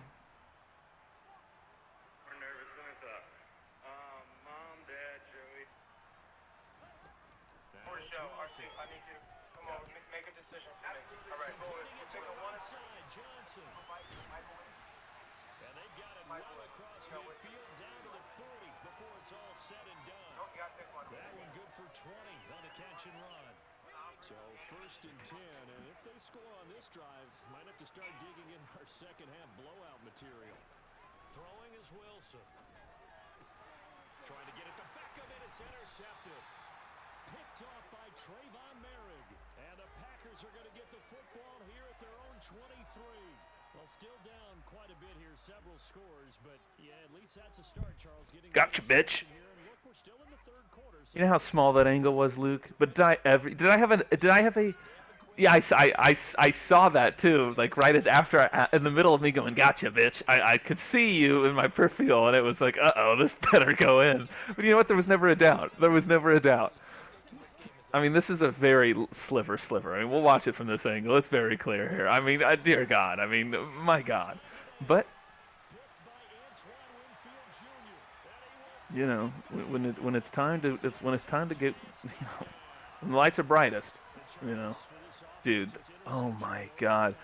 they've got it well across midfield down to the 40 before it's all said and done. That one good for 20 on the catch and run. So 1st and 10, and if they score on this drive, might have to start digging in our second half blowout material. Throwing is Wilson. Trying to get it to Beckham, and it's intercepted. Picked off by Trayvon Merrick. And the Packers are going to get the football here at their own 23. Well, still down quite a bit here, several scores, but yeah, at least that's a start, Charles. Gotcha, bitch. Look, we're still in the third quarter, so you know how small that angle was, Luke? But did I have a yeah, I saw that too, like right after in the middle of me going, gotcha, bitch. I could see you in my peripheral, and it was like, uh-oh, this better go in. But you know what? There was never a doubt. There was never a doubt. I mean, this is a very sliver. I mean, we'll watch it from this angle. It's very clear here. I mean, dear God. I mean, my God. But you know, when it's time to get, you know, when the lights are brightest, you know, dude. Oh my God.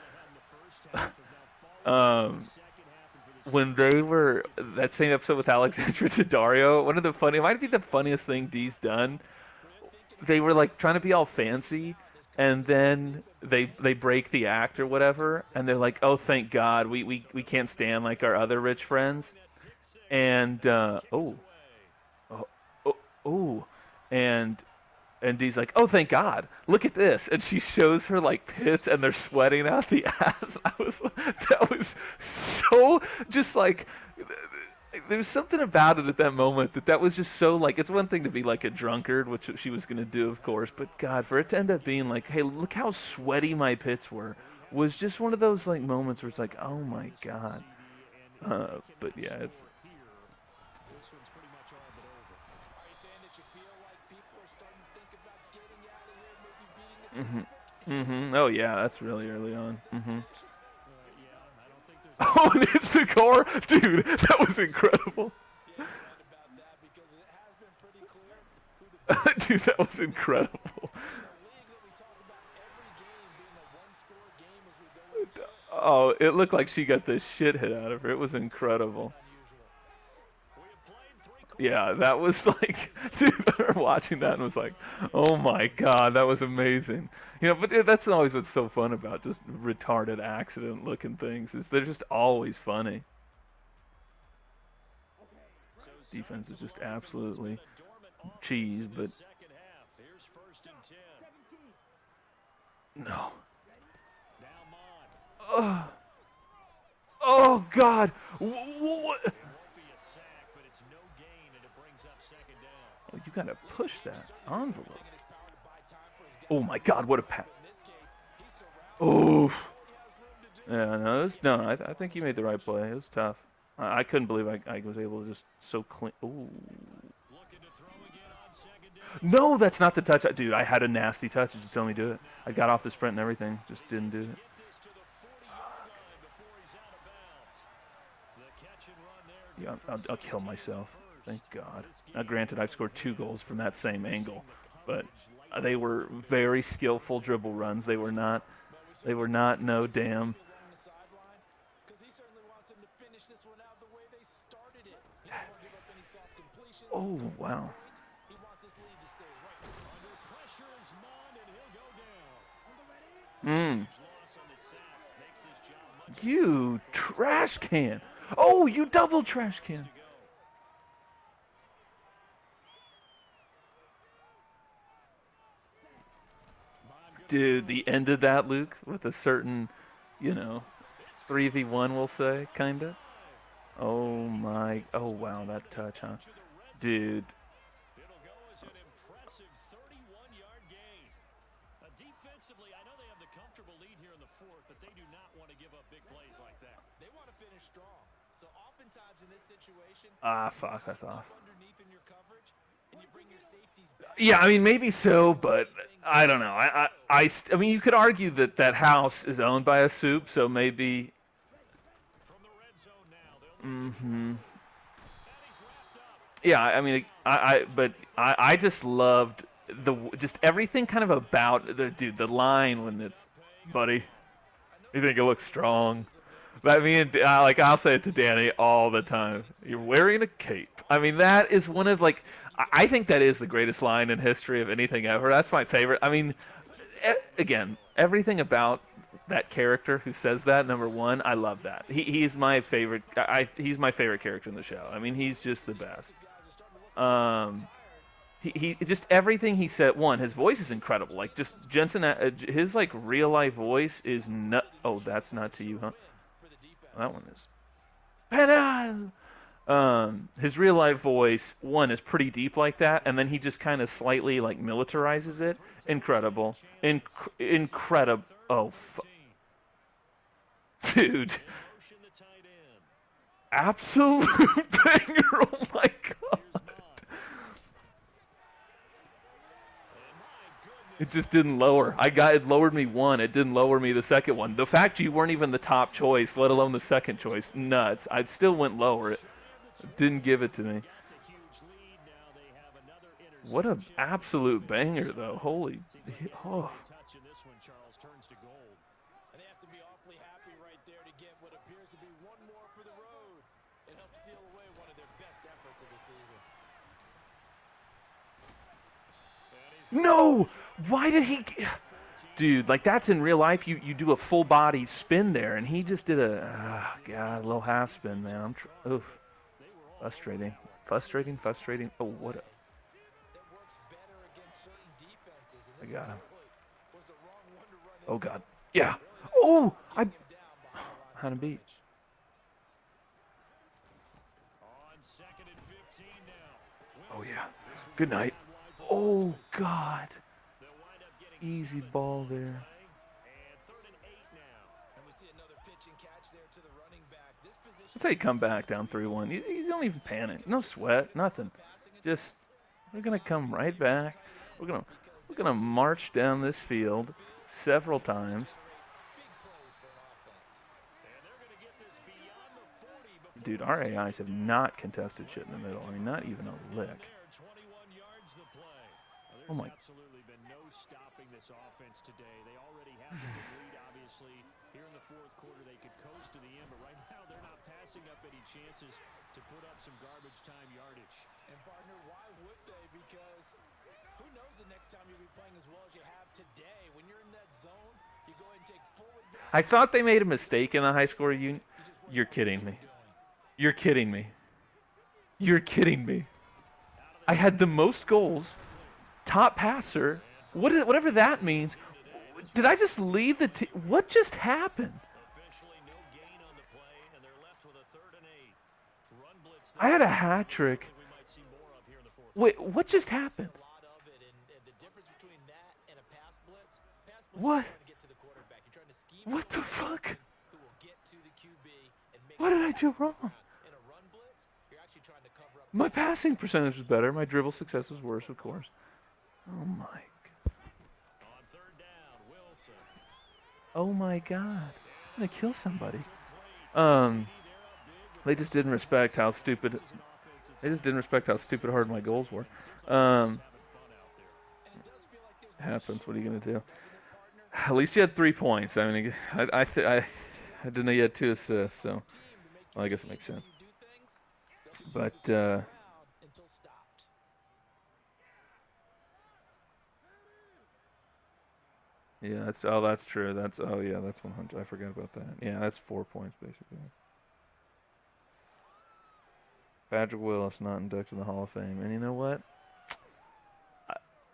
When they were that same episode with Alexandra Daddario, it might be the funniest thing Dee's done. They were like trying to be all fancy, and then they break the act or whatever, and they're like, "Oh, thank God, we can't stand like our other rich friends," and and Dee's like, "Oh, thank God, look at this," and she shows her like pits, and they're sweating out the ass. That was so just like. There's something about it at that moment that was just so like, it's one thing to be like a drunkard, which she was going to do, of course, but God, for it to end up being like, hey, look how sweaty my pits were, was just one of those like moments where it's like, oh my God. But yeah, it's. Oh yeah, that's really early on. Oh, and it's the core? Dude, that was incredible. Dude, that was incredible. Oh, it looked like she got the shit hit out of her. It was incredible. Yeah, that was like, dude, I remember watching that and was like, oh my God, that was amazing. You know, but that's always what's so fun about just retarded accident-looking things, is they're just always funny. Defense is just absolutely cheese, but no. Oh God! What? Oh, you gotta push that envelope. Oh my God! What a pass! Oh. Yeah, no, I think you made the right play. It was tough. I couldn't believe I was able to just so clean. Ooh. Looking to throw again on second down. No, that's not the touch. Dude, I had a nasty touch. It just told me to do it. I got off the sprint and everything. Just didn't do it. Get this to the 40-yard line before he's out of bounds. The catch and run there. Yeah, good for I'll kill 16 myself. first. Thank God. This Now, game granted, I've scored 2 really goals from that same angle, but coverage they were very skillful dribble runs. They were not. They were not no damn. along the sideline because he certainly wants them to finish this one out the way they started it. He don't want to give up any soft completions. Oh wow. He wants his lead to stay right. under pressure is Mond, and he'll go down. Loss on the sack makes this job much You trash can. Oh, you double trash can. to go. Dude, the end of that, Luke, with a certain, 3v1, we'll say, kinda. Oh my, oh wow, that touch, huh? Dude, It'll go as an impressive 31-yard gain. Defensively, I know they have the comfortable lead here in the fourth, but they do not want to give up big plays like that. They want to finish strong. So oftentimes in this situation, fuck, that's off. underneath in your coverage, and you bring your safeties back. Yeah, I mean, maybe so, but I don't know. I mean, you could argue that that house is owned by a soup, so maybe. From the red zone now, they'll Mm-hmm. and he's wrapped up. Yeah, I mean, I just loved just everything kind of about the line when it's, buddy, you think it looks strong. But I mean, I'll say it to Danny all the time. You're wearing a cape. I mean, that is one of I think that is the greatest line in history of anything ever. That's my favorite. I mean, again, everything about that character who says that, number one, I love that. He's my favorite. He's my favorite character in the show. I mean, he's just the best. He just everything he said. One, his voice is incredible. Like just Jensen, his real life voice is nut. Oh, that's not to you, huh? That one is. Penal! His real life voice, one, is pretty deep like that, and then he just kind of slightly militarizes it. Incredible, incredible. Oh, dude, Motion the tight end. absolute banger! Oh my god. Here's Mond. And my goodness, It just didn't lower. It lowered me one. It didn't lower me the second one. The fact you weren't even the top choice, let alone the second choice, nuts. I still went lower. It didn't give it to me. got the huge lead. Now they have another interception. What an absolute banger, though. Holy. Oh. Touch in this one, Charles, turns to gold. And they have to be awfully happy right there to get what appears to be one more for the road. It helps seal away one of their best efforts of the season. No! Why did he... Dude, that's in real life. You do a full body spin there, and he just did a... God, a little half spin, man. Oof. Frustrating. Frustrating. Oh, what a... It works better against certain defenses. And I this got him. was the wrong one to run Oh, into. God. Yeah. Oh! I Down behind the line had him of beat. scrimmage. On second and 15 now. Oh, yeah. Good night. Oh, God. They'll wind up getting Easy 7 ball there. and third and 8 now. And we see another pitch and catch there to the running back. This position Let's say you come back down 3-1. You don't even panic. No sweat. Nothing. Just, we're going to come right back. We're gonna march down this field several times. big plays for an offense. And they're going to get this beyond the 40 before Dude, our AIs have not contested shit in the middle. I mean, not even a lick. there, 21 yards the play. Well, Oh there's my- absolutely been no stopping this offense today. They already have the big lead, obviously. Here in the fourth quarter, they could coast to the end, but right now they're not passing up any chances to put up some garbage time yardage. And partner, why would they? Because who knows the next time you'll be playing as well as you have today. When you're in that zone, you go ahead and take full advantage. I thought they made a mistake in the high score unit. You're kidding me. You're kidding me. You're kidding me. I had the most goals, top passer, whatever that means. Did I just leave the team? What just happened? Officially no gain on the play, and they're left with a third and 8. Run blitz. I had a hat trick. We might see more of here in the fourth. Wait, what just happened? A lot of it, and the difference between that and a pass blitz What? you're trying to get to the quarterback. You're trying to scheme What the fuck? who will get to the QB and make What did I do sure wrong? in trying to cover up. My passing percentage was better. My dribble success was worse, of course. Oh my. On third down, Wilson. Oh my God. I'm gonna kill somebody. They just didn't respect how stupid. They just didn't respect how stupid hard my goals were. Happens. What are you gonna do? At least you had 3 points. I mean, I didn't know you had 2 assists, so well, I guess it makes sense. But yeah, that's true. That's yeah, that's 100. I forgot about that. Yeah, that's 4 points basically. Patrick Willis not inducted in the Hall of Fame, and you know what?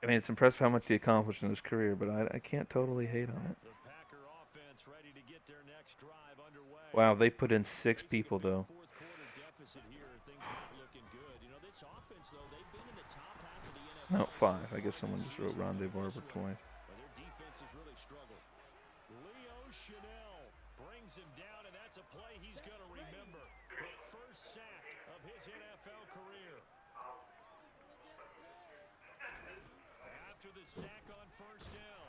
I mean, it's impressive how much he accomplished in his career, but I can't totally hate on it. The Packer offense ready to get their next drive underway. Wow, they put in 6 people though. Fourth quarter deficit here. Things not looking good. You know, this offense though, they've been in the top half of the NFL. No, 5. I guess someone just wrote Rondé Barber twice. But their defense has really struggled. Leo Chanel brings him down, and that's a play he's going to remember. The first sack of his NFL career. After the sack on first down,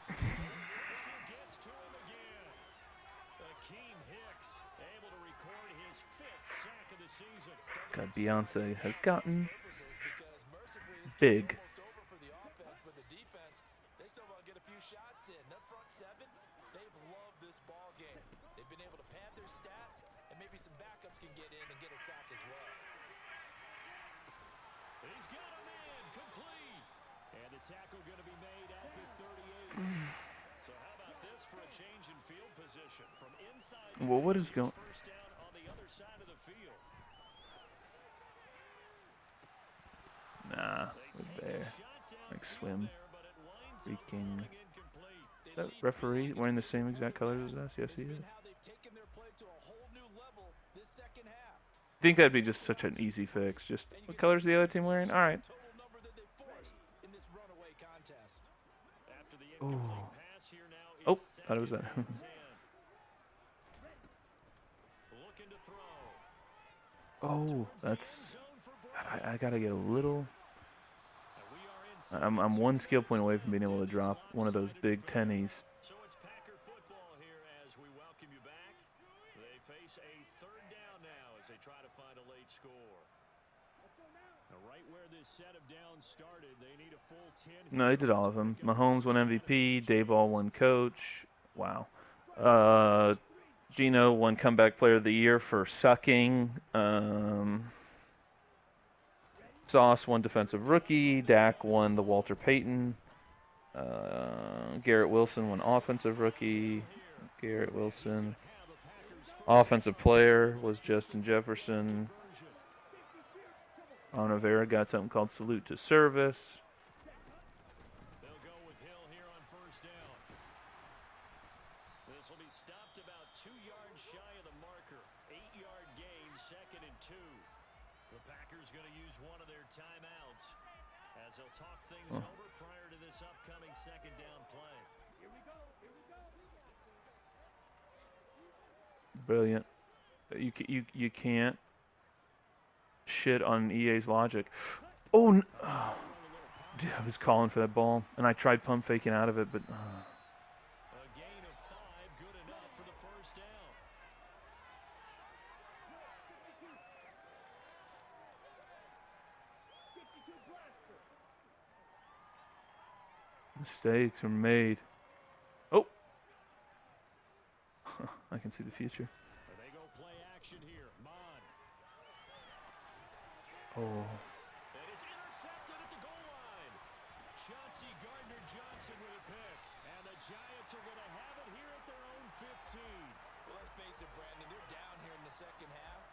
pressure gets to him again. Akeem Hicks able to record his 5th sack of the season. God, Beyonce has gotten big. But the defense, they still want to get a few shots in. Their front 7, they've loved this ball game. They've been able to pad their stats, and maybe some backups can get in and get a sack as well. He's got a man complete. And the tackle going to be made at the 38. So how about this for a change in field position from inside? Well, what is going? First down on the other side of the field. Nah, we're there. Like swim. Freaking. Is that referee wearing the same exact colors as us? Yes, he is. Think that'd be just such an easy fix. Just what color's the other team wearing? All right. Oh. Oh, thought it was that. Oh, that's. I gotta get a little. I'm 1 skill point away from being able to drop one of those big tennies. So it's Packer football here as we welcome you back. They face a third down now as they try to find a late score. Now right where this set of downs started, they need a full 10. No, they did all of them. Mahomes won MVP. Dayball won coach. Wow. Gino won comeback player of the year for sucking. Sauce won defensive rookie. Dak won the Walter Payton. Garrett Wilson won offensive rookie. Garrett Wilson. Offensive player was Justin Jefferson. Onivera got something called salute to service. They'll go with Hill here on first down. This will be stopped about 2 yards shy of the marker. 8-yard gain, 2nd and 2. The Packers going to use one of their timeouts as they'll talk things over prior to this upcoming 2nd down play. Here we go. Brilliant. You can't shit on EA's logic. Oh, dude, I was calling for that ball, and I tried pump faking out of it, but. A gain of 5, good enough for the first down. Mistakes are made. Oh! I can see the future. They go play action here. Mon. Oh. And it's intercepted at the goal line. Chauncey Gardner-Johnson with a pick. And the Giants are going to have it here at their own 15. Well, let's face it, Brandon, they're down here in the second half.